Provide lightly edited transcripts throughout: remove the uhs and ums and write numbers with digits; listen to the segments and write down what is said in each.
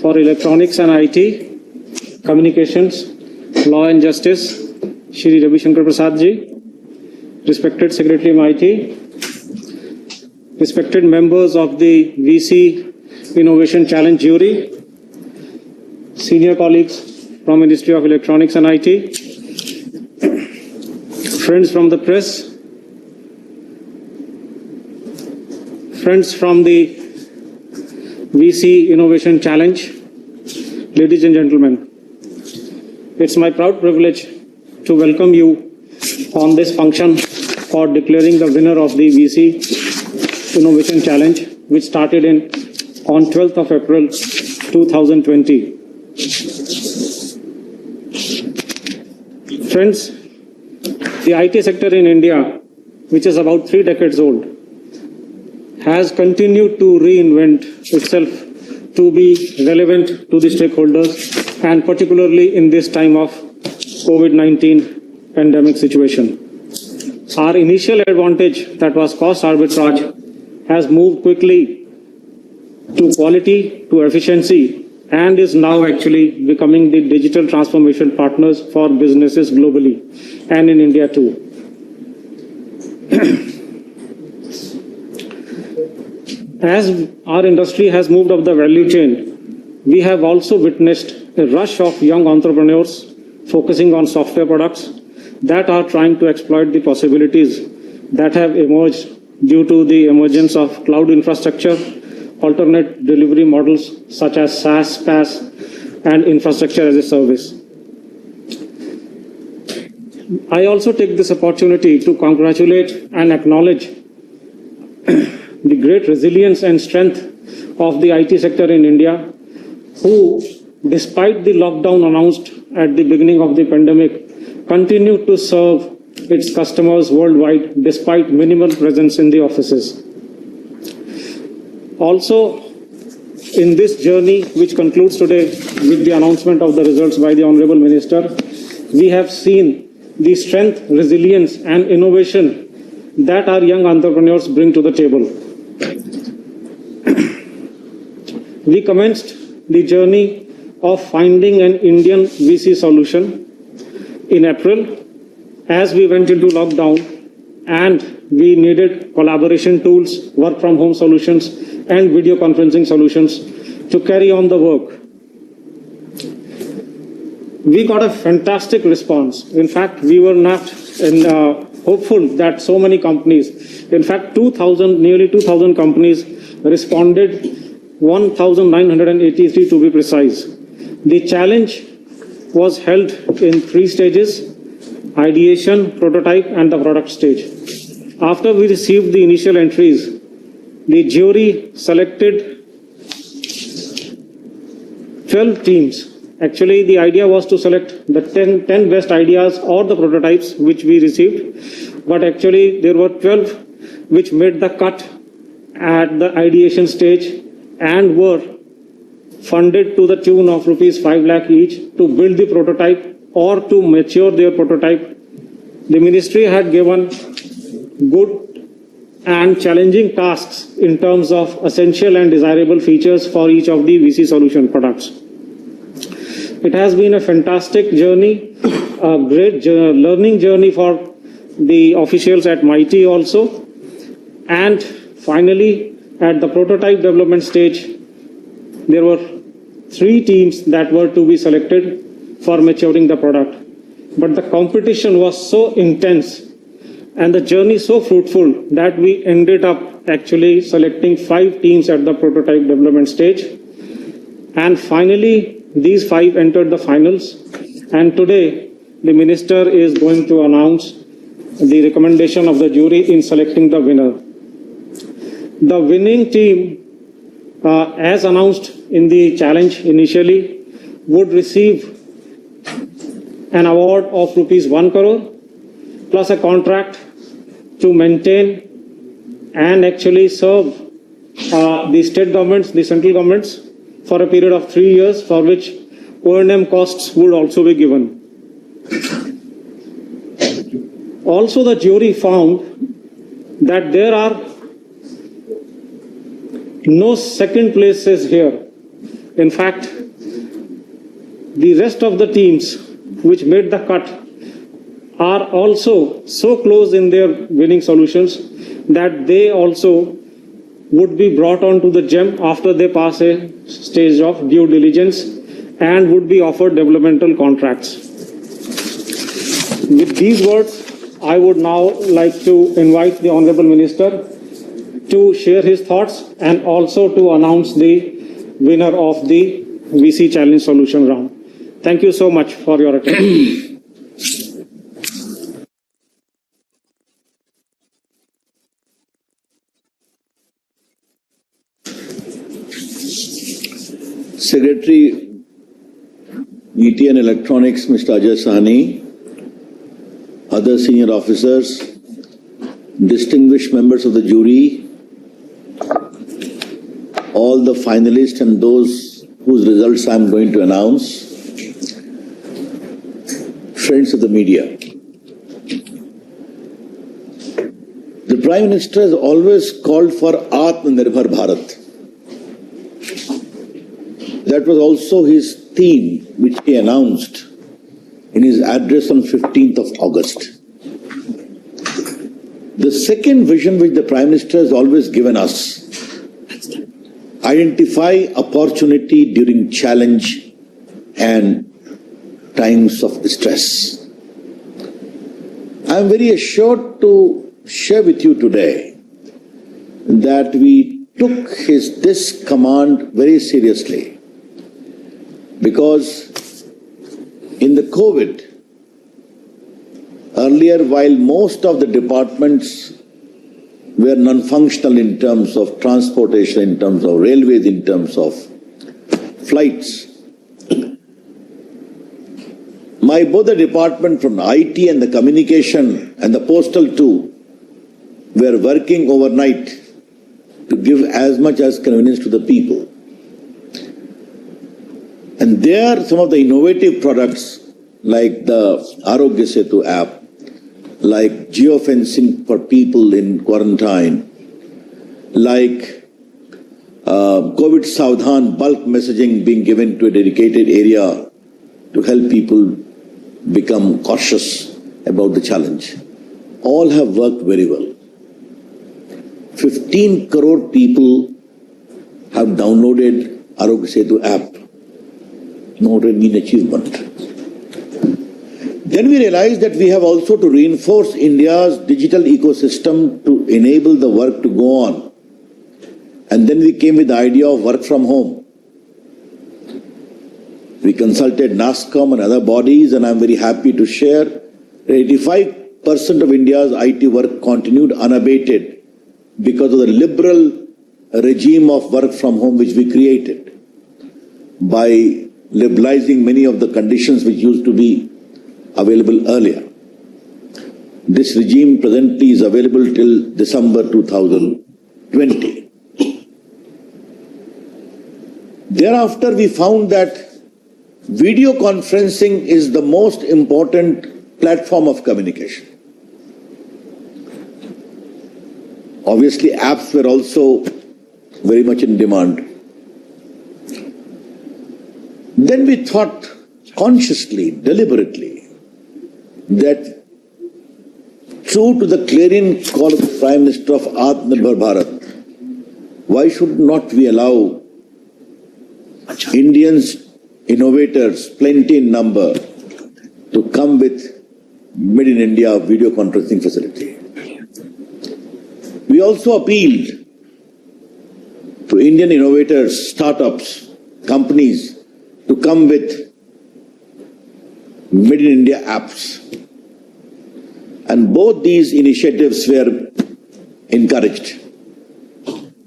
for Electronics and IT, Communications, Law and Justice, Shri Ravi Shankar Prasad ji, respected Secretary MIT, respected members of the VC Innovation Challenge Jury, senior colleagues from Ministry of Electronics and IT, friends from the press, friends from the VC Innovation Challenge, ladies and gentlemen, it's my proud privilege to welcome you on this function for declaring the winner of the VC Innovation Challenge, which started on 12th of April 2020. Friends, the IT sector in India, which is about 3 decades old, has continued to reinvent itself to be relevant to the stakeholders, and particularly in this time of COVID-19 pandemic situation. Our initial advantage, that was cost arbitrage, has moved quickly to quality, to efficiency, and is now actually becoming the digital transformation partners for businesses globally and in India too. As our industry has moved up the value chain, we have also witnessed a rush of young entrepreneurs focusing on software products that are trying to exploit the possibilities that have emerged due to the emergence of cloud infrastructure, alternate delivery models such as SaaS, PaaS, and infrastructure as a service. I also take this opportunity to congratulate and acknowledge the great resilience and strength of the IT sector in India, who, despite the lockdown announced at the beginning of the pandemic, continued to serve its customers worldwide despite minimal presence in the offices. Also, in this journey, which concludes today with the announcement of the results by the Honorable Minister, we have seen the strength, resilience, and innovation that our young entrepreneurs bring to the table. We commenced the journey of finding an Indian VC solution in April as we went into lockdown, and we needed collaboration tools, work from home solutions, and video conferencing solutions to carry on the work. We got a fantastic response. In fact, we were not hopeful that so many companies, in fact, nearly 2,000 companies responded, 1,983 to be precise. The challenge was held in 3 stages: ideation, prototype, and the product stage. After we received the initial entries, the jury selected 12 teams. Actually, the idea was to select the 10 best ideas or the prototypes which we received, but actually there were 12 which made the cut at the ideation stage and were funded to the tune of rupees 5 lakh each to build the prototype or to mature their prototype. The ministry had given good and challenging tasks in terms of essential and desirable features for each of the VC solution products. It has been a fantastic journey, a great learning journey for the officials at MIT also. And finally, at the prototype development stage, there were 3 teams that were to be selected for maturing the product. But the competition was so intense and the journey so fruitful that we ended up actually selecting 5 teams at the prototype development stage. And finally, these 5 entered the finals. And today, the minister is going to announce the recommendation of the jury in selecting the winner. The winning team, as announced in the challenge initially, would receive an award of rupees 1 crore plus a contract to maintain and actually serve the state governments, the central governments, for a period of 3 years, for which O&M costs would also be given. Also, the jury found that there are no second places here. In fact, the rest of the teams which made the cut are also so close in their winning solutions that they also would be brought onto the gem after they pass a stage of due diligence and would be offered developmental contracts. With these words, I would now like to invite the Honorable Minister to share his thoughts and also to announce the winner of the VC Challenge Solution Round. Thank you so much for your attention. Secretary ET and Electronics, Mr. Ajay Sahni, other senior officers, distinguished members of the jury, all the finalists and those whose results I am going to announce, friends of the media. The Prime Minister has always called for Atmanirbhar Bharat. That was also his theme, which he announced in his address on 15th of August. The second vision which the Prime Minister has always given us, identify opportunity during challenge and times of stress. I am very assured to share with you today that we took this command very seriously. Because in the COVID, earlier, while most of the departments were non-functional in terms of transportation, in terms of railways, in terms of flights, both the department from IT and the communication and the postal too were working overnight to give as much as convenience to the people. And there, some of the innovative products like the Arogya Setu app, like geofencing for people in quarantine, like COVID Saudhan bulk messaging being given to a dedicated area to help people become cautious about the challenge. All have worked very well. 15 crore people have downloaded Arogya Setu app. Not a mean achievement. Then we realized that we have also to reinforce India's digital ecosystem to enable the work to go on. And then we came with the idea of work from home. We consulted NASSCOM and other bodies, and I'm very happy to share that 85% of India's IT work continued unabated because of the liberal regime of work from home which we created by liberalizing many of the conditions which used to be available earlier. This regime presently is available till December 2020. Thereafter, we found that video conferencing is the most important platform of communication. Obviously, apps were also very much in demand. Then we thought consciously, deliberately, that true to the clarion call of the Prime Minister of Atmanirbhar Bharat, why should not we allow Indians, innovators, plenty in number, to come with Made in India video conferencing facility? We also appealed to Indian innovators, startups, companies, to come with Made in India apps. And both these initiatives were encouraged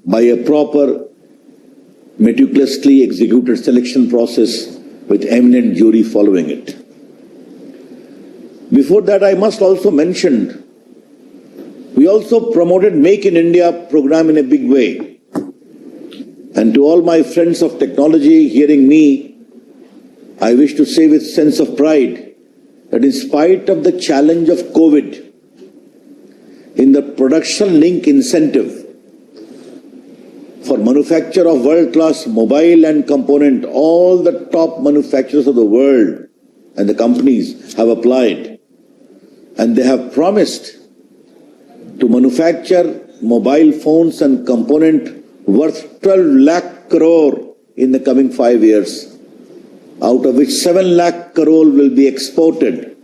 by a proper, meticulously executed selection process with eminent jury following it. Before that, I must also mention, we also promoted Make in India program in a big way. And to all my friends of technology hearing me, I wish to say with sense of pride that in spite of the challenge of COVID, in the production link incentive for manufacture of world-class mobile and component. All the top manufacturers of the world and the companies have applied, and they have promised to manufacture mobile phones and component worth 12 lakh crore in the coming 5 years, out of which 7 lakh crore will be exported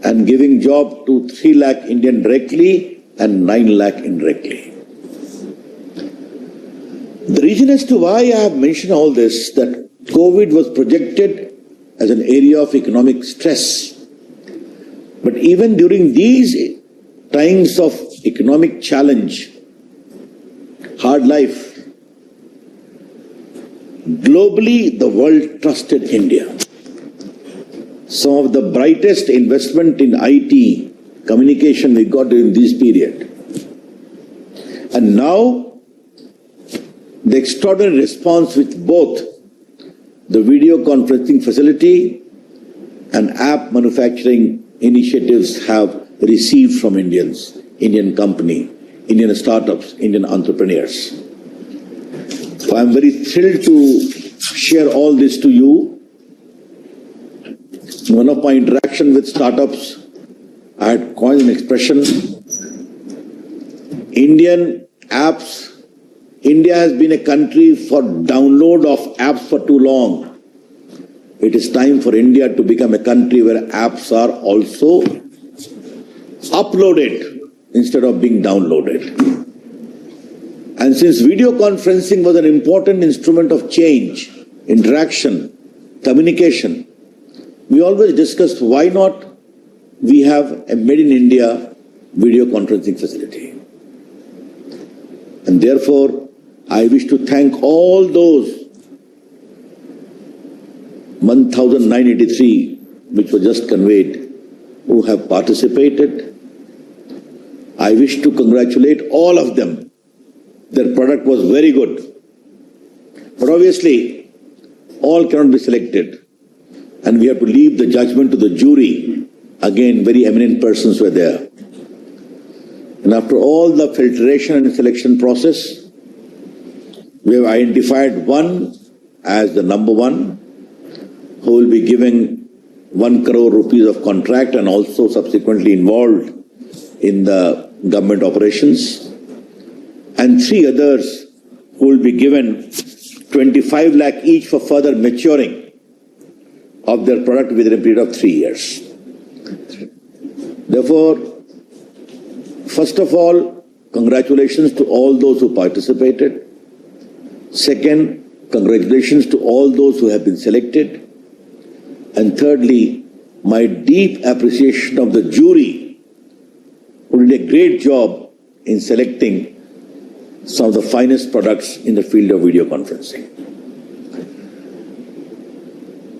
and giving job to 3 lakh Indian directly and 9 lakh indirectly. The reason as to why I have mentioned all this, that COVID was projected as an area of economic stress. But even during these times of economic challenge, hard life, globally the world trusted India. Some of the brightest investment in IT, communication we got during this period. And now, the extraordinary response with both the video conferencing facility and app manufacturing initiatives have received from Indians, Indian company, Indian startups, Indian entrepreneurs. So I'm very thrilled to share all this to you. In one of my interactions with startups, I had coined an expression, Indian apps. India has been a country for download of apps for too long. It is time for India to become a country where apps are also uploaded instead of being downloaded. And since video conferencing was an important instrument of change, interaction, communication, we always discussed why not we have a Made in India video conferencing facility. And therefore, I wish to thank all those 1,983, which were just conveyed, who have participated. I wish to congratulate all of them. Their product was very good. But obviously, all cannot be selected. And we have to leave the judgment to the jury. Again, very eminent persons were there. And after all the filtration and selection process, we have identified one as the number one, who will be giving 1 crore rupees of contract and also subsequently involved in the government operations, and 3 others who will be given 25 lakh each for further maturing of their product within a period of 3 years. Therefore, first of all, congratulations to all those who participated. Second, congratulations to all those who have been selected. And thirdly, my deep appreciation of the jury, who did a great job in selecting some of the finest products in the field of video conferencing.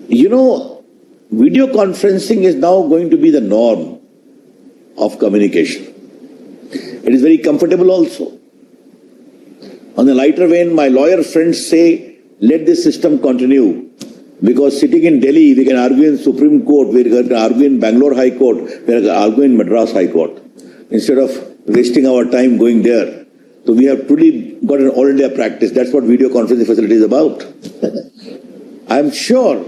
You know, video conferencing is now going to be the norm of communication. It is very comfortable also. On a lighter vein, my lawyer friends say, let this system continue. Because sitting in Delhi, we can argue in Supreme Court, we can argue in Bangalore High Court, we can argue in Madras High Court, instead of wasting our time going there. So we have truly got an all-India practice. That's what video conferencing facility is about. I'm sure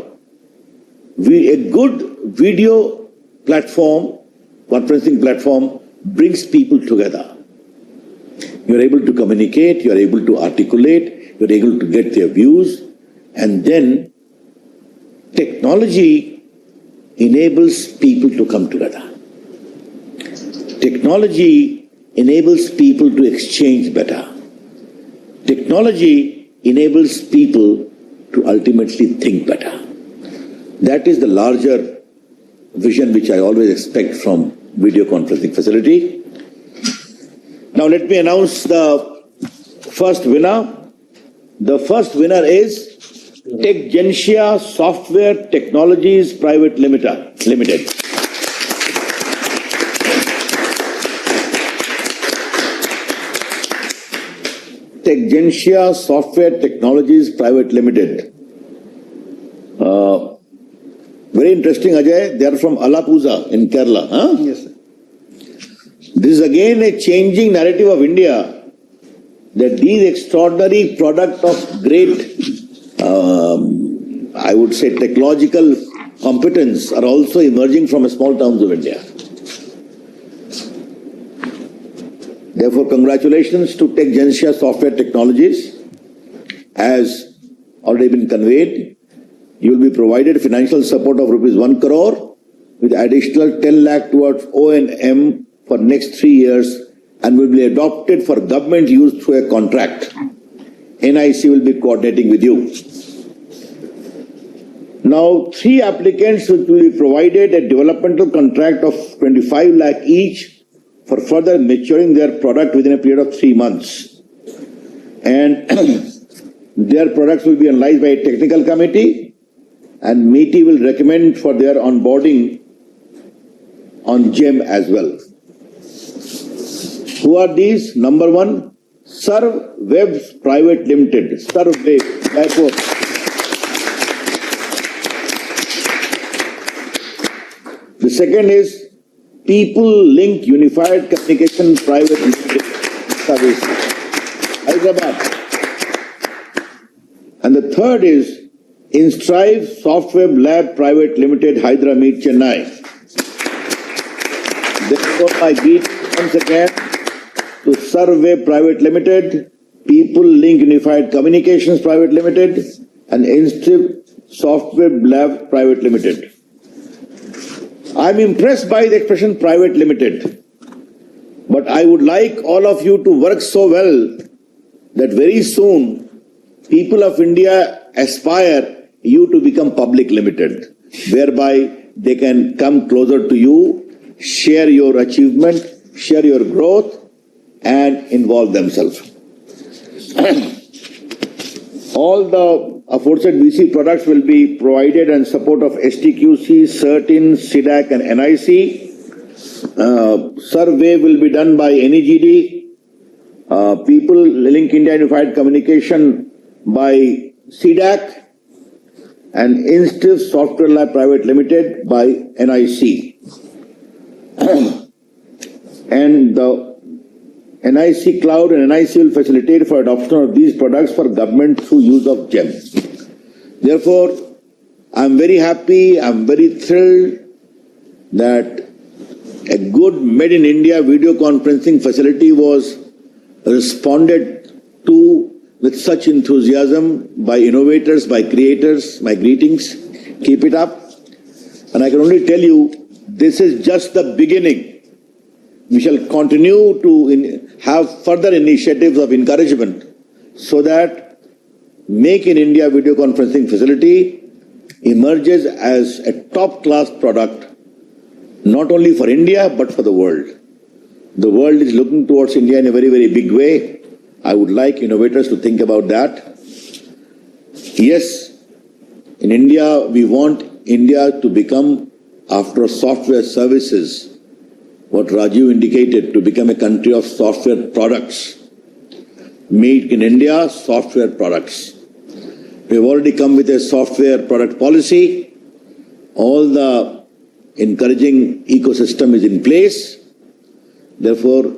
a good video platform, conferencing platform, brings people together. You're able to communicate, you're able to articulate, you're able to get their views, and then technology enables people to come together. Technology enables people to exchange better. Technology enables people to ultimately think better. That is the larger vision which I always expect from video conferencing facility. Now let me announce the first winner. The first winner is Techgentia Software Technologies Private Limited. Techgentia Software Technologies Private Limited. Very interesting, Ajay. They are from Alappuzha in Kerala. Huh? Yes, sir. This is again a changing narrative of India, that these extraordinary products of great, I would say, technological competence are also emerging from small towns of India. Therefore, congratulations to Tech Gensia Software Technologies. As already been conveyed, you will be provided financial support of rupees 1 crore with additional 10 lakh towards O&M for next 3 years and will be adopted for government use through a contract. NIC will be coordinating with you. Now, 3 applicants will be provided a developmental contract of 25 lakh each for further maturing their product within a period of 3 months. And their products will be analyzed by a technical committee, and MeitY will recommend for their onboarding on GEM as well. Who are these? Number 1, Serve Webs Private Limited. Serve Web. The second is People Link Unified Communication Private Limited Service, Hyderabad. And the third is Instrive Software Lab Private Limited, Hyderabad, Chennai. Therefore, I greet once again to Survey Private Limited, People Link Unified Communications Private Limited, and Instrive Software Lab Private Limited. I am impressed by the expression Private Limited, but I would like all of you to work so well that very soon people of India aspire you to become public limited, whereby they can come closer to you, share your achievement, share your growth, and involve themselves. All the aforesaid VC products will be provided in support of STQC, CERTIN, CDAC, and NIC. Survey will be done by NEGD. People Link India Unified Communication by CDAC, and Instiff Software Lab Private Limited by NIC. And the NIC Cloud and NIC will facilitate for adoption of these products for government through use of GEM. Therefore, I am very happy, I am very thrilled that a good made in India video conferencing facility was responded to with such enthusiasm by innovators, by creators. My greetings. Keep it up. And I can only tell you, this is just the beginning. We shall continue to have further initiatives of encouragement so that Make in India video conferencing facility emerges as a top-class product, not only for India, but for the world. The world is looking towards India in a very, very big way. I would like innovators to think about that. Yes, in India, we want India to become, after software services, what Raju indicated, to become a country of software products. Made in India, software products. We have already come with a software product policy. All the encouraging ecosystem is in place. Therefore,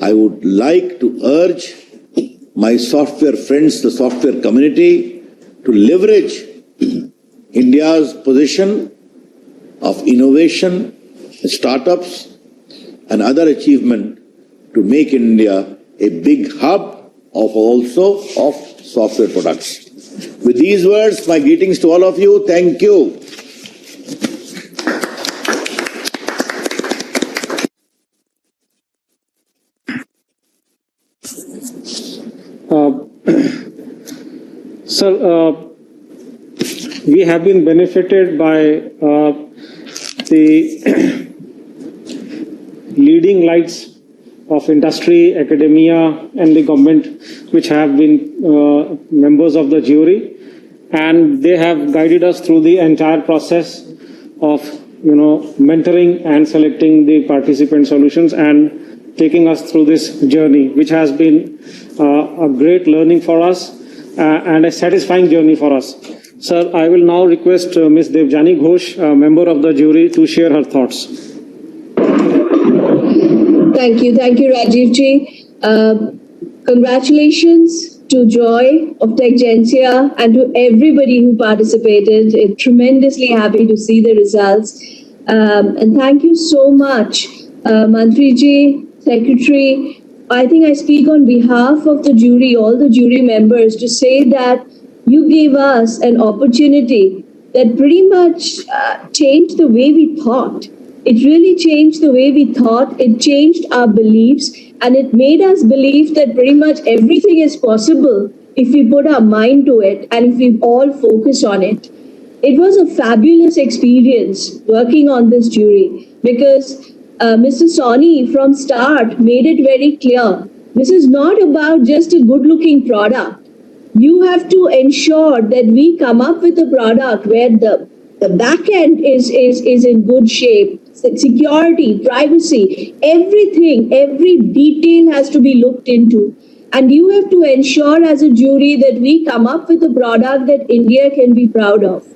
I would like to urge my software friends, the software community, to leverage India's position of innovation, startups, and other achievement to make India a big hub of software products. With these words, my greetings to all of you. Thank you. Sir, we have been benefited by the leading lights of industry, academia, and the government, which have been members of the jury, and they have guided us through the entire process of mentoring and selecting the participant solutions and taking us through this journey, which has been a great learning for us and a satisfying journey for us. Sir, I will now request Ms. Devjani Ghosh, member of the jury, to share her thoughts. Thank you, Rajiv ji. Congratulations to Joy of Techgentia and to everybody who participated. Tremendously happy to see the results. And thank you so much, Mantriji, Secretary. I think I speak on behalf of the jury, all the jury members, to say that you gave us an opportunity that pretty much changed the way we thought. It really changed the way we thought. It changed our beliefs, and it made us believe that pretty much everything is possible if we put our mind to it and if we all focus on it. It was a fabulous experience working on this jury because Mr. Soni from start made it very clear. This is not about just a good-looking product. You have to ensure that we come up with a product where the back end is in good shape. Security, privacy, everything, every detail has to be looked into. And you have to ensure as a jury that we come up with a product that India can be proud of.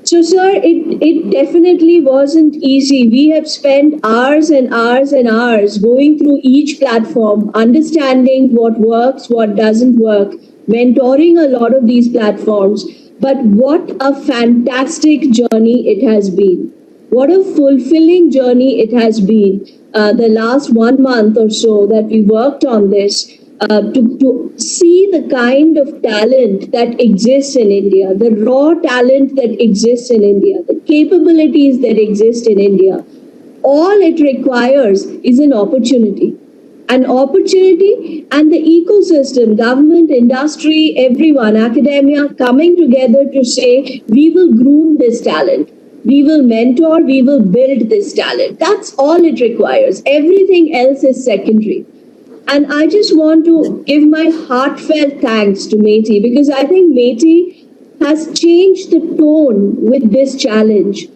So, sir, it definitely wasn't easy. We have spent hours and hours and hours going through each platform, understanding what works, what doesn't work, mentoring a lot of these platforms. But what a fantastic journey it has been. What a fulfilling journey it has been. The last 1 month or so that we worked on this, to see the kind of talent that exists in India, the raw talent that exists in India, the capabilities that exist in India. All it requires is an opportunity. An opportunity and the ecosystem, government, industry, everyone, academia coming together to say, we will groom this talent. We will mentor, we will build this talent. That's all it requires. Everything else is secondary. And I just want to give my heartfelt thanks to Meti because I think Meti has changed the tone with this challenge.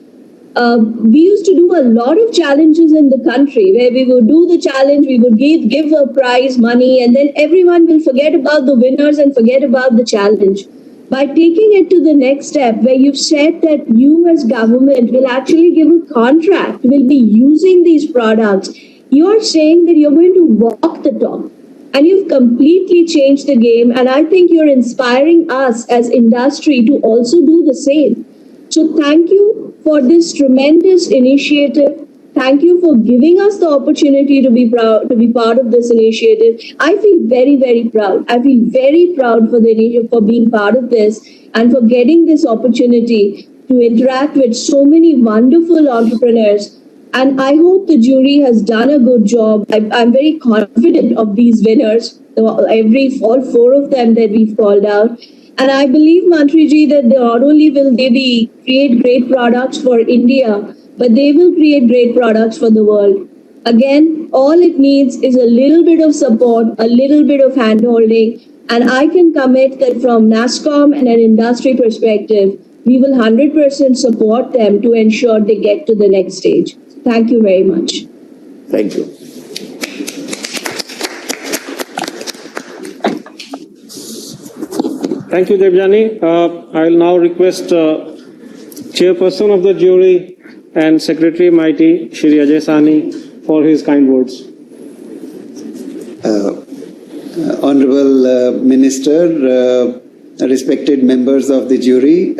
We used to do a lot of challenges in the country where we would do the challenge, we would give a prize, money, and then everyone will forget about the winners and forget about the challenge. By taking it to the next step where you've said that you as government will actually give a contract, will be using these products, you're saying that you're going to walk the talk. And you've completely changed the game. And I think you're inspiring us as industry to also do the same. So thank you for this tremendous initiative. Thank you for giving us the opportunity to be proud, to be part of this initiative. I feel very, very proud. I feel very proud for being part of this and for getting this opportunity to interact with so many wonderful entrepreneurs. And I hope the jury has done a good job. I'm very confident of these winners, all 4 of them that we've called out. And I believe, Mantriji, that not only will they create great products for India, but they will create great products for the world. Again, all it needs is a little bit of support, a little bit of hand-holding, and I can commit that from NASSCOM and an industry perspective, we will 100% support them to ensure they get to the next stage. Thank you very much. Thank you. Thank you, Debjani. I'll now request Chairperson of the jury and Secretary Mighty, Shri Ajay Sani, for his kind words. Honorable Minister, respected members of the jury,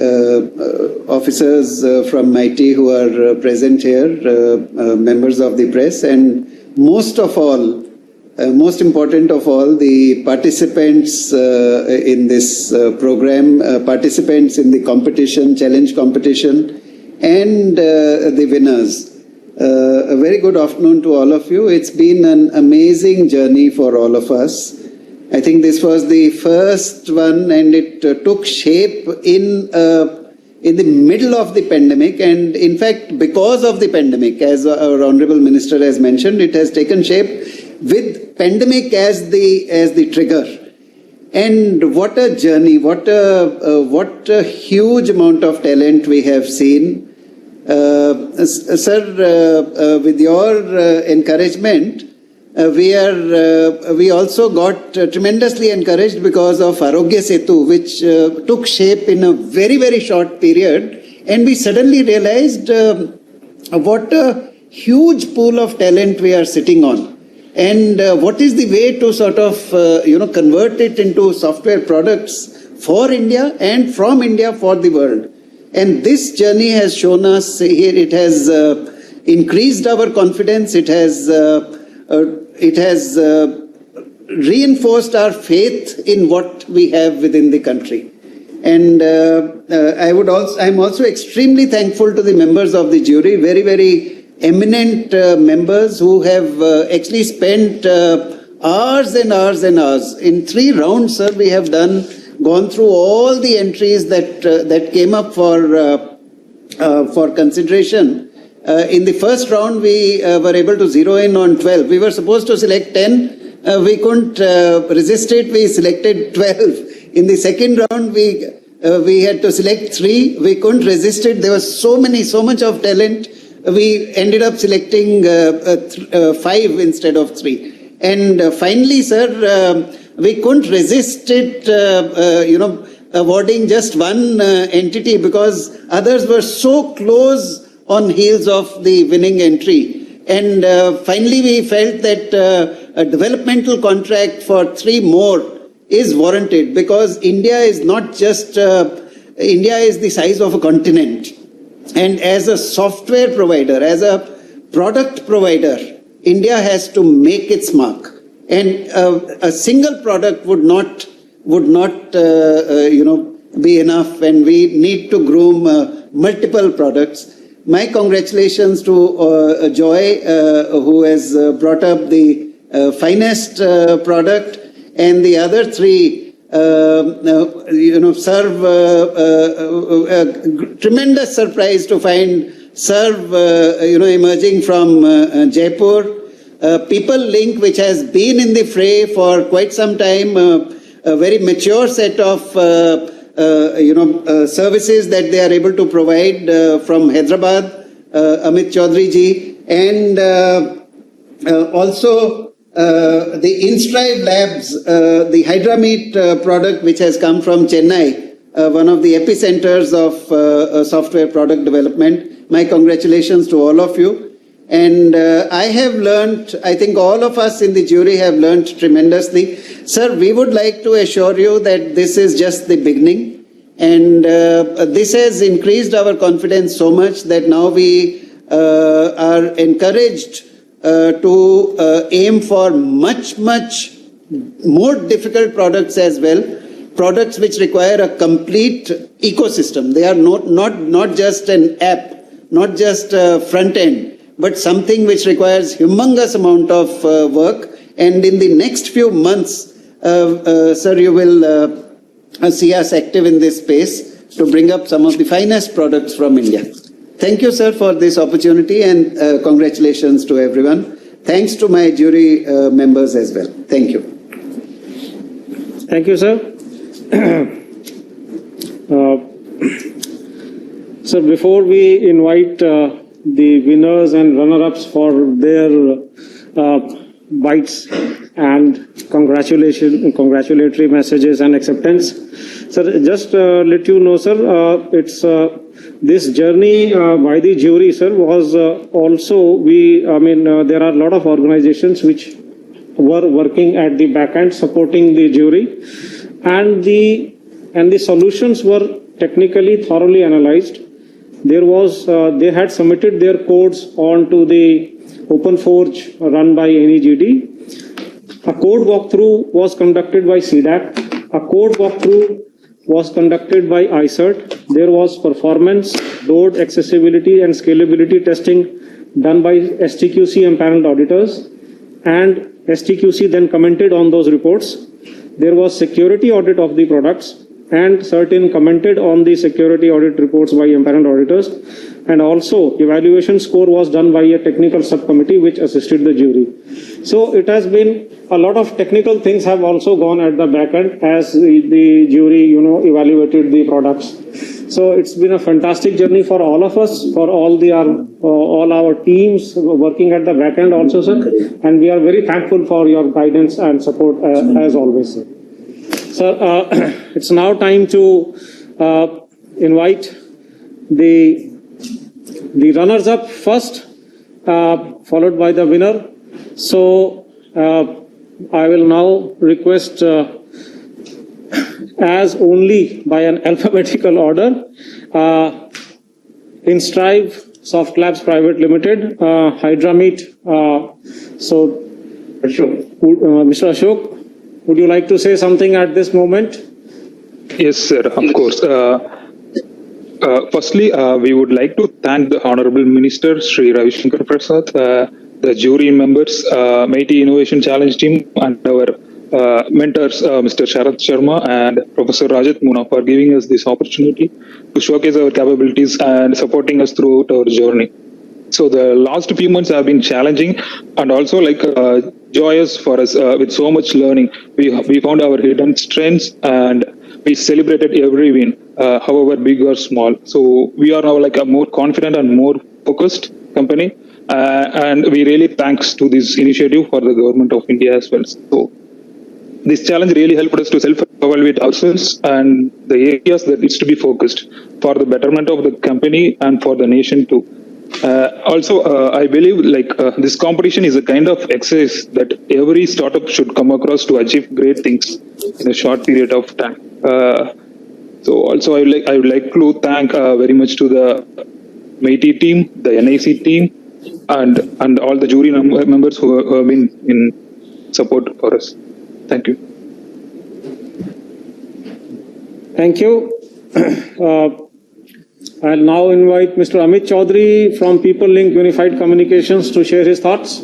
officers from MIT who are present here, members of the press, and most of all, most important of all, the participants in this program, participants in the competition, challenge competition, and the winners. A very good afternoon to all of you. It's been an amazing journey for all of us. I think this was the first one, and it took shape in the middle of the pandemic, and in fact, because of the pandemic, as our Honorable Minister has mentioned, it has taken shape with pandemic as the trigger. And what a journey! What a huge amount of talent we have seen. Sir, with your encouragement, we also got tremendously encouraged because of Arogya Setu, which took shape in a very, very short period, and we suddenly realized what a huge pool of talent we are sitting on. And what is the way to sort of, convert it into software products for India and from India for the world. And this journey has shown us here, it has increased our confidence, it has reinforced our faith in what we have within the country. And I'm also extremely thankful to the members of the jury, very, very eminent members who have actually spent hours and hours and hours. In 3 rounds, sir, we have gone through all the entries that came up for consideration. In the first round, we were able to zero in on 12. We were supposed to select 10. We couldn't resist it. We selected 12. In the second round, we had to select 3. We couldn't resist it. There was so much of talent. We ended up selecting 5 instead of 3. And finally, sir, we couldn't resist it, awarding just one entity because others were so close on heels of the winning entry. And finally, we felt that a developmental contract for 3 more is warranted because India is not just, India is the size of a continent. And as a software provider, as a product provider, India has to make its mark. And a single product would not be enough, and we need to groom multiple products. My congratulations to Joy, who has brought up the finest product, and the other 3 serve a tremendous surprise to find serve emerging from Jaipur. People Link, which has been in the fray for quite some time, a very mature set of services that they are able to provide from Hyderabad, Amit Chaudhary ji, and also the InStrive Labs, the HydraMeet product, which has come from Chennai, one of the epicenters of software product development. My congratulations to all of you. And I have learned, I think all of us in the jury have learned tremendously. Sir, we would like to assure you that this is just the beginning. And this has increased our confidence so much that now we are encouraged to aim for much more difficult products as well. Products which require a complete ecosystem. They are not just an app, not just a front end, but something which requires humongous amount of work. And in the next few months, sir, you will see us active in this space to bring up some of the finest products from India. Thank you, sir, for this opportunity, and congratulations to everyone. Thanks to my jury members as well. Thank you. Thank you, sir. So before we invite the winners and runner-ups for their bites and congratulatory messages and acceptance, sir, just let you know, sir, it's this journey by the jury, sir, was also there are a lot of organizations which were working at the back end supporting the jury, and the solutions were technically thoroughly analyzed. They had submitted their codes onto the OpenForge run by NEGD. A code walkthrough was conducted by CDAC. A code walkthrough was conducted by ICERT. There was performance, load, accessibility, and scalability testing done by STQC and panel auditors. And STQC then commented on those reports. There was security audit of the products, and CERT commented on the security audit reports by empaneled auditors. And also, evaluation score was done by a technical subcommittee which assisted the jury. So it has been a lot of technical things have also gone at the back end as the jury, evaluated the products. So it's been a fantastic journey for all of us, for all our teams working at the back end also, sir. And we are very thankful for your guidance and support as always, sir. So it's now time to invite the runners-up first, followed by the winner. So I will now request, as only by an alphabetical order, in Strive Soft Labs Private Limited, Hydrameet. So, Mr. Ashok, would you like to say something at this moment? Yes, sir, of course. Firstly, we would like to thank the Honorable Minister, Sri Ravi Shankar Prasad, the jury members, Mighty Innovation Challenge team, and our mentors, Mr. Sharath Sharma and Professor Rajat Muna, for giving us this opportunity to showcase our capabilities and supporting us throughout our journey. So the last few months have been challenging and also joyous for us with so much learning. We found our hidden strengths and we celebrated every win, however big or small. So we are now a more confident and more focused company. And we really thanks to this initiative for the government of India as well. So this challenge really helped us to self-evaluate ourselves and the areas that needs to be focused for the betterment of the company and for the nation too. I believe this competition is a kind of exercise that every startup should come across to achieve great things in a short period of time. I would like to thank very much to the Mighty team, the NIC team, and all the jury members who have been in support for us. Thank you. Thank you. I'll now invite Mr. Amit Chaudhary from People Link Unified Communications to share his thoughts.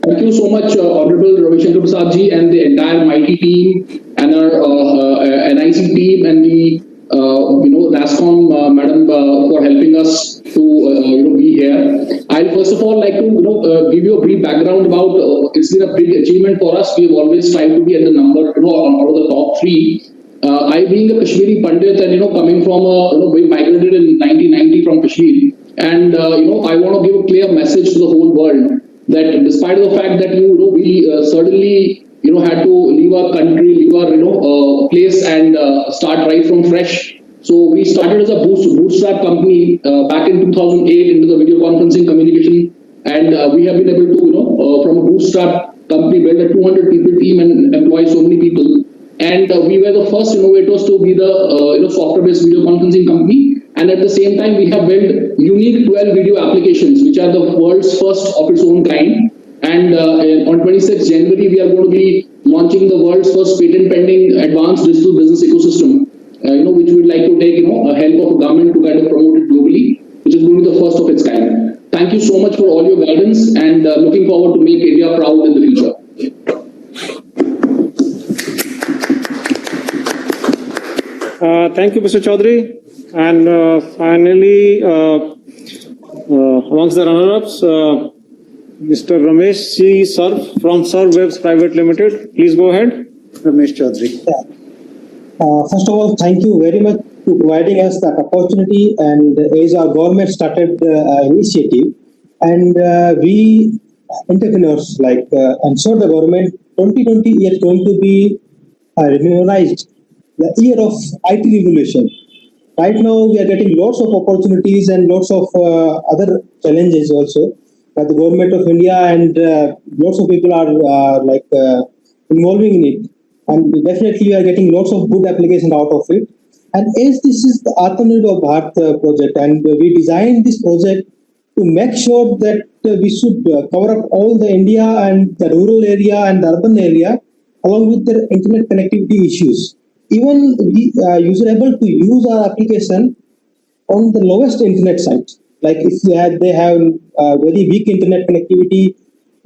Thank you so much, Honorable Ravi Shankar Prasad ji and the entire Mighty team and our NIC team and the NASCOM madam for helping us to be here. I'll first of all like to give you a brief background about it's been a big achievement for us. We have always tried to be at the number out of the top 3. I being a Kashmiri Pandit and coming from we migrated in 1990 from Kashmir, and I want to give a clear message to the whole world that despite the fact that we certainly had to leave our country, leave our place and start right from fresh. So we started as a bootstrap company back in 2008 into the video conferencing communication, and we have been able to from a bootstrap company build a 200 people team and employ so many people. And we were the first innovators to be the software-based video conferencing company. And at the same time, we have built unique 12 video applications, which are the world's first of its own kind. And on 26 January, we are going to be launching the world's first patent-pending advanced digital business ecosystem, which we would like to take, a help of a government to kind of promote it globally, which is going to be the first of its kind. Thank you so much for all your guidance and looking forward to make India proud in the future. Thank you, Mr. Chaudhary. And finally, amongst the runner-ups, Mr. Ramesh C. Sarf from Sarf Webs Private Limited. Please go ahead. Ramesh Chaudhary. First of all, thank you very much for providing us that opportunity, and as our government started the initiative, and we entrepreneurs ensure the government 2020 is going to be memorized the year of IT revolution. Right now, we are getting lots of opportunities and lots of other challenges also. The government of India and lots of people are involving in it. And definitely, we are getting lots of good applications out of it. And as this is the Atmanirbhar Bharat project, and we designed this project to make sure that we should cover up all the India and the rural area and the urban area along with their internet connectivity issues. Even we are able to use our application on the lowest internet sites. Like if they have very weak internet connectivity,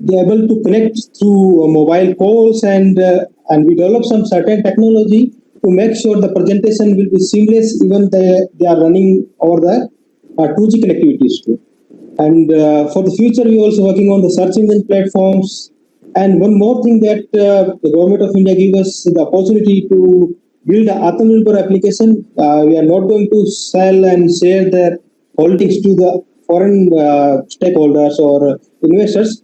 they are able to connect through mobile calls, and we develop some certain technology to make sure the presentation will be seamless even they are running over the 2G connectivities too. And for the future, we are also working on the search engine platforms. And one more thing that the government of India gave us the opportunity to build an Atmanirbhar application. We are not going to sell and share their holdings to the foreign stakeholders or investors.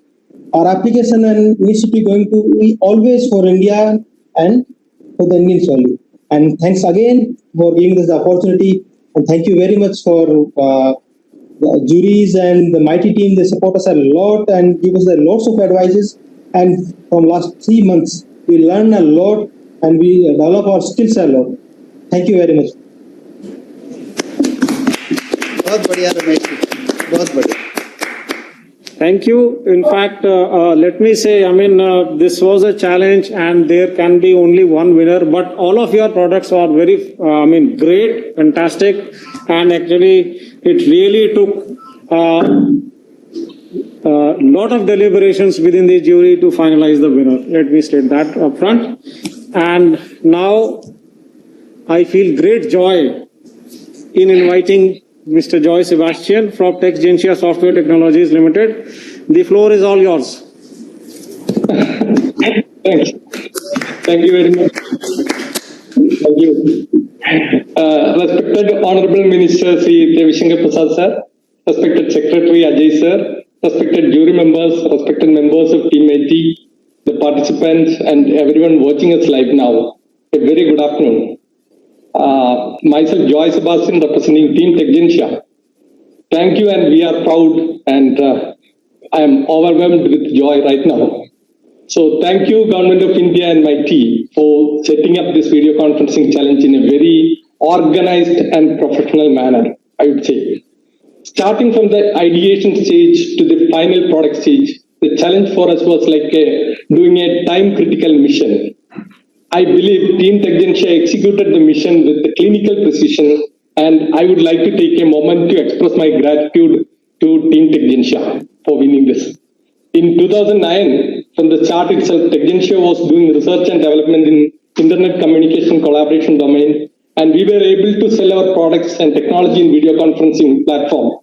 Our application and initiative going to be always for India and for the Indians only. And thanks again for giving us the opportunity. And thank you very much for the juries and the mighty team, they support us a lot and give us lots of advices. And from last 3 months, we learn a lot and we develop our skills a lot. Thank you very much. बहुत बढ़िया रमेश जी, बहुत बढ़िया. Thank you. In fact, let me say, this was a challenge and there can be only one winner, but all of your products are very, great, fantastic. And actually, it really took a lot of deliberations within the jury to finalize the winner. Let me state that up front. And now I feel great joy in inviting Mr. Joy Sebastian from TechGensia Software Technologies Limited. The floor is all yours. Thanks. Thank you very much. Thank you. Respected Honorable Minister Sri Ravishankar Prasad sir, respected Secretary Ajay sir, respected jury members, respected members of Team IT, the participants and everyone watching us live now, a very good afternoon. Myself, Joy Sebastian, representing Team TechGensia. Thank you, and we are proud, and I am overwhelmed with joy right now. So, thank you, Government of India and my team, for setting up this video conferencing challenge in a very organized and professional manner, I would say. Starting from the ideation stage to the final product stage, the challenge for us was like doing a time-critical mission. I believe Team TechGensia executed the mission with the clinical precision, and I would like to take a moment to express my gratitude to Team TechGensia for winning this. In 2009, from the start itself, TechGensia was doing research and development in internet communication collaboration domain, and we were able to sell our products and technology in video conferencing platform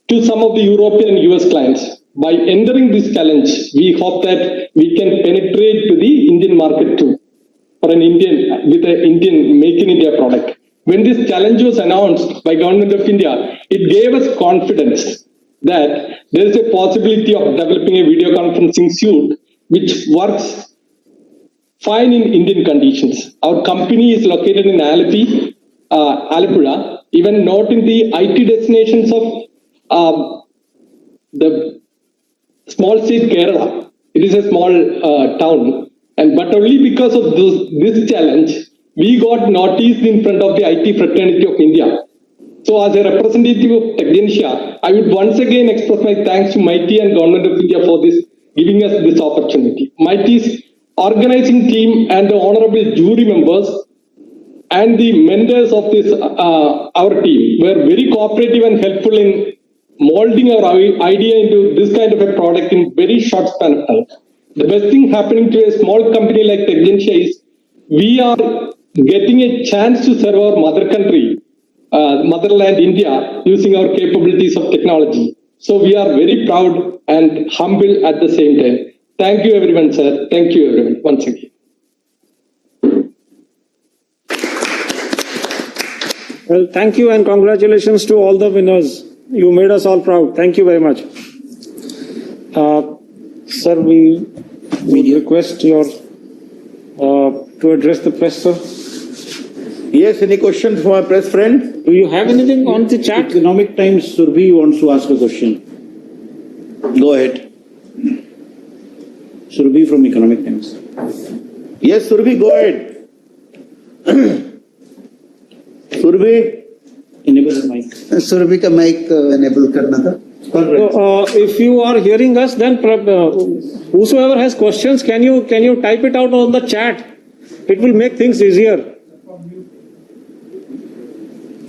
to some of the European and US clients. By entering this challenge, we hope that we can penetrate to the Indian market too, for an Indian, with an Indian Make in India product. When this challenge was announced by Government of India, it gave us confidence that there is a possibility of developing a video conferencing suite which works fine in Indian conditions. Our company is located in Alapura, even not in the IT destinations of the small state Kerala. It is a small town. But only because of this challenge, we got noticed in front of the IT fraternity of India. So as a representative of TechGensia, I would once again express my thanks to MIT and Government of India for giving us this opportunity. MIT's organizing team and the honorable jury members and the mentors of this our team were very cooperative and helpful in molding our idea into this kind of a product in very short span of time. The best thing happening to a small company like TechGensia is we are getting a chance to serve our mother country, motherland India, using our capabilities of technology. So we are very proud and humble at the same time. Thank you everyone, sir. Thank you everyone once again. Well, thank you and congratulations to all the winners. You made us all proud. Thank you very much. Sir, we request your to address the press, sir. Yes, any questions from my press friend? Do you have anything on the chat? Economic Times, Surbhi wants to ask a question. Go ahead. Surbhi from Economic Times. Yes, Surbhi, go ahead. Surbhi? Enable the mic. Surbhi ka mic enable karna tha. So, if you are hearing us, then whosoever has questions, can you type it out on the chat? It will make things easier.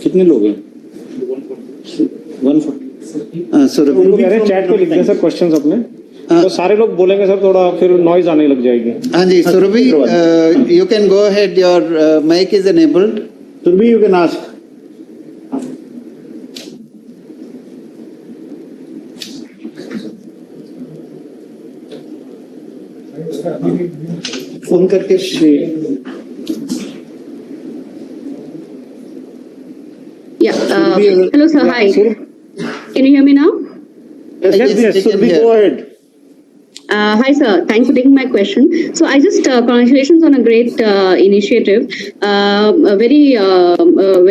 कितने लोग हैं? 140. Surbhi. Chat पे लिख दें sir questions अपने, तो सारे लोग बोलेंगे सर, थोड़ा फिर नॉइज आने लग जाएगी. हाँ जी, Surbhi, you can go ahead. Your mic is enabled. Surbhi, you can ask. Phone करके Yeah. Hello, sir. Hi. Can you hear me now? Yes, Surbhi, go ahead. Hi, sir. Thanks for taking my question. So, I just congratulations on a great initiative. Very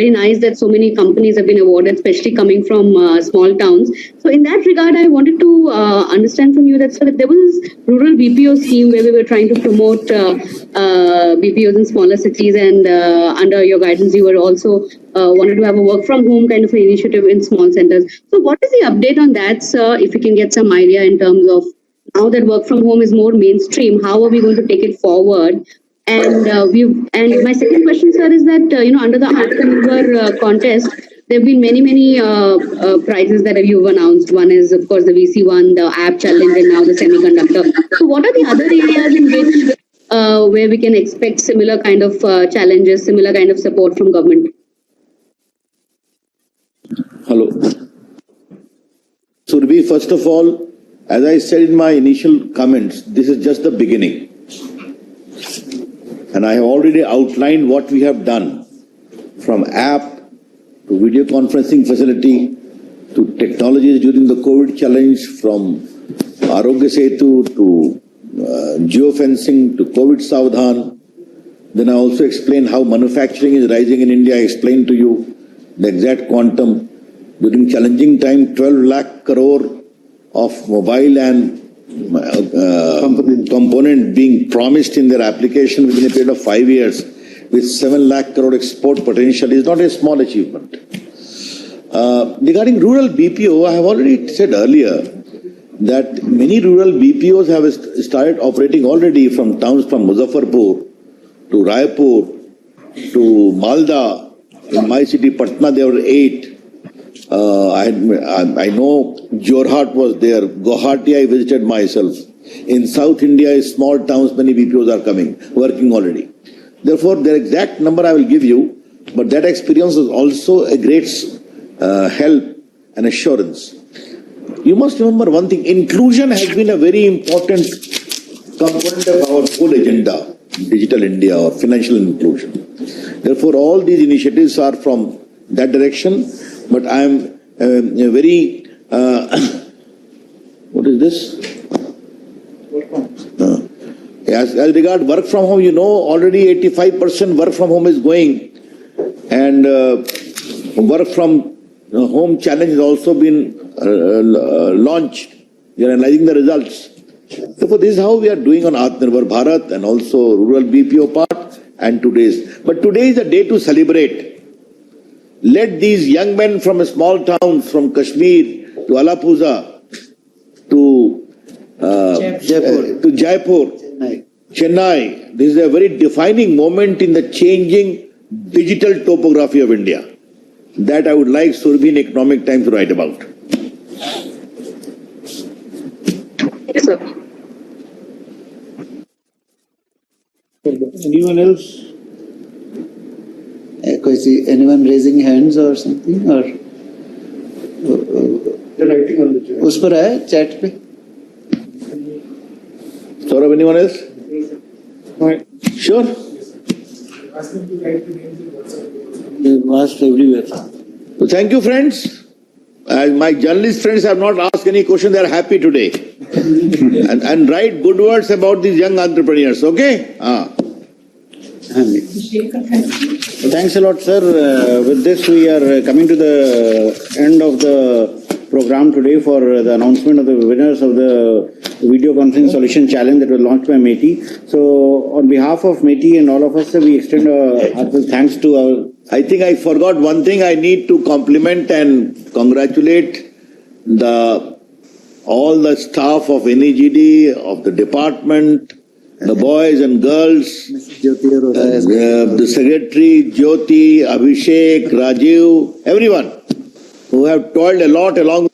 nice that so many companies have been awarded, especially coming from small towns. So, in that regard, I wanted to understand from you that so there was this rural BPO scheme where we were trying to promote BPOs in smaller cities, and under your guidance, you were also wanted to have a work from home kind of an initiative in small centers. So, what is the update on that, sir? If you can get some idea in terms of now that work from home is more mainstream, how are we going to take it forward? And my second question, sir, is that under the Entrepreneur contest, there have been many prizes that you've announced. One is, of course, the VC one, the app challenge, and now the semiconductor. So, what are the other areas in which where we can expect similar kind of challenges, similar kind of support from government? Hello. Surbi, first of all, as I said in my initial comments, this is just the beginning. And I have already outlined what we have done, from app to video conferencing facility to technologies during the COVID challenge, from Arogya Setu to geofencing to COVID Savdhan. Then I also explained how manufacturing is rising in India. I explained to you the exact quantum. During challenging time, 12 lakh crore of mobile and component being promised in their application within a period of 5 years, with 7 lakh crore export potential, is not a small achievement. Regarding rural BPO, I have already said earlier that many rural BPOs have started operating already from towns from Muzaffarpur to Raipur to Malda. In my city, Patna, there were 8. I know Jorhat was there. Guwahati I visited myself. In South India, small towns, many BPOs are coming, working already. Therefore, their exact number I will give you, but that experience is also a great help and assurance. You must remember one thing, inclusion has been a very important component of our whole agenda, digital India or financial inclusion. Therefore, all these initiatives are from that direction. But I am very, what is this? As regard work from home, you know, already 85% work from home is going, and work from home challenge has also been launched. We are analyzing the results. Therefore, this is how we are doing on Atmanirbhar Bharat and also rural BPO part and today's. But today is a day to celebrate. Let these young men from small towns, from Kashmir to Alappuzha to Jaipur, Chennai, this is a very defining moment in the changing digital topography of India. That I would like Surbi in Economic Times to write about. Yes, sir. Anyone else? Anyone raising hands or something? Or They're writing on the chat. उस पर है chat पे? Saurabh, anyone else? Right. Sure. They've asked everywhere. So thank you, friends. My journalist friends have not asked any question. They are happy today. and write good words about these young entrepreneurs. Okay? Thanks a lot, sir. With this, we are coming to the end of the program today for the announcement of the winners of the video conferencing solution challenge that was launched by METI. So, on behalf of METI and all of us, we extend our thanks to our... I think I forgot one thing. I need to compliment and congratulate all the staff of NEGD, of the department, the boys and girls, the secretary, Jyoti, Abhishek, Rajiv, everyone who have toiled a lot along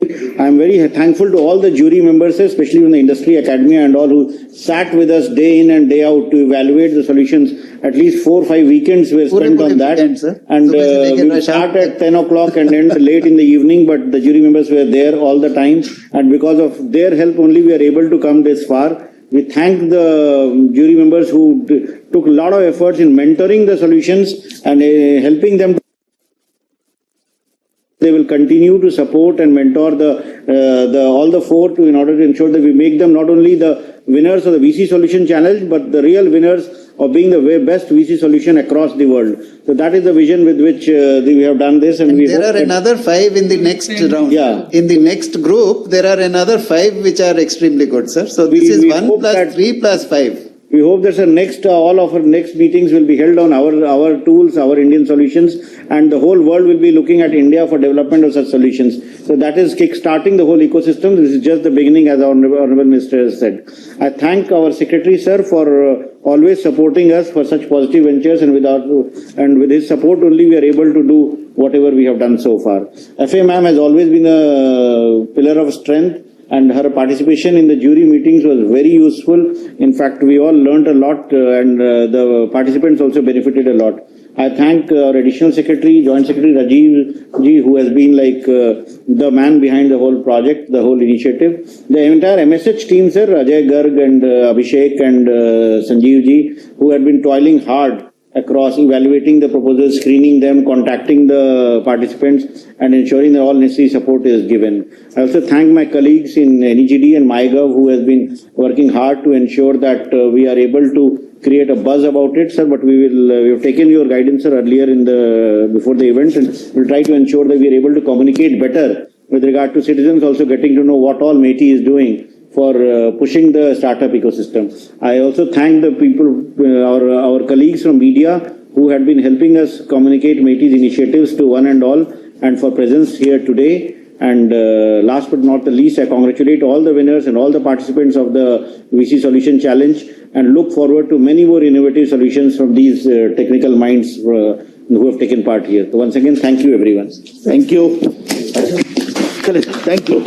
I'm very thankful to all the jury members, especially from the industry, academia and all, who sat with us day in and day out to evaluate the solutions. At least 4 or 5 weekends were spent on that. And we start at 10 o'clock and end late in the evening, but the jury members were there all the time. And because of their help only, we are able to come this far. We thank the jury members who took a lot of efforts in mentoring the solutions and helping them. They will continue to support and mentor all the four in order to ensure that we make them not only the winners of the VC Solution Challenge, but the real winners of being the best VC solution across the world. So that is the vision with which we have done this. And there are another 5 in the next round. Yeah. In the next group, there are another 5 which are extremely good, sir. So this is 1 plus 3 plus 5. We hope that all of our next meetings will be held on our tools, our Indian solutions, and the whole world will be looking at India for development of such solutions. So that is kick-starting the whole ecosystem. This is just the beginning, as our Honorable Minister has said. I thank our Secretary, sir, for always supporting us for such positive ventures, and with his support only we are able to do whatever we have done so far. FA ma'am has always been a pillar of strength, and her participation in the jury meetings was very useful. In fact, we all learnt a lot, and the participants also benefited a lot. I thank our Additional Secretary, Joint Secretary Rajiv Ji, who has been like the man behind the whole project, the whole initiative. The entire MSH team, sir, Ajay Garg and Abhishek and Sanjeev Ji, who had been toiling hard across evaluating the proposals, screening them, contacting the participants, and ensuring that all necessary support is given. I also thank my colleagues in NEGD and MyGov who has been working hard to ensure that we are able to create a buzz about it, sir. But we have taken your guidance, sir, earlier before the event, and we'll try to ensure that we are able to communicate better with regard to citizens also getting to know what all MeitY is doing for pushing the startup ecosystem. I also thank the people, our colleagues from media who had been helping us communicate MeitY's initiatives to one and all, and for presence here today. And last but not the least, I congratulate all the winners and all the participants of the VC Solution Challenge, and look forward to many more innovative solutions from these technical minds who have taken part here. So once again, thank you everyone. Thank you. Thank you.